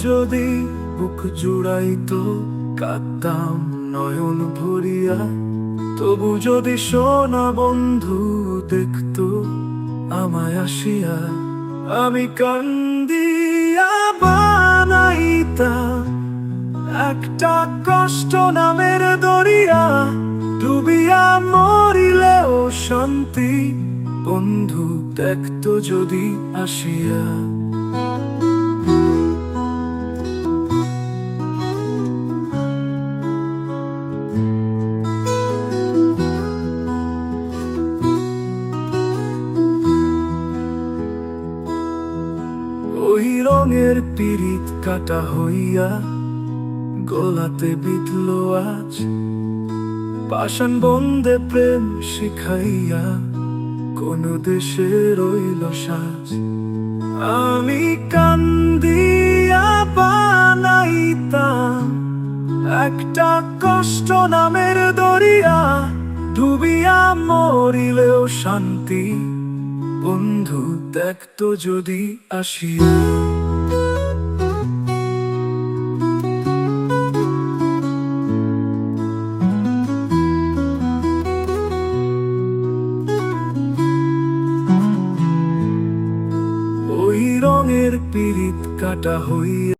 যদি বুক জুড়াইতো কাঁদতাম নয়ন ভরিয়া। তবু যদি সোনা বন্ধু দেখতো আমায় আসিয়া, আমি কান্দিয়া বানাইতাম একটা কষ্ট নামের দরিয়া। ডুবিয়া মরিলেও শান্তি, বন্ধু দেখতো যদি আসিয়া। ওই রঙের পিরিত কাটা হইয়া গলাতে বিঁধলো আজ। পাষাণ বন্দে প্রেম শিখাইয়া কোন দেশে রইল সাজ। আমি কান্দিয়া বানাইতাম একটা কষ্ট নামের দরিয়া। ডুবিয়া মরিলেও শান্তি, বন্ধু দেখতো যদি আসিয়া। ওই রঙের পিরিত কাটা হইয়া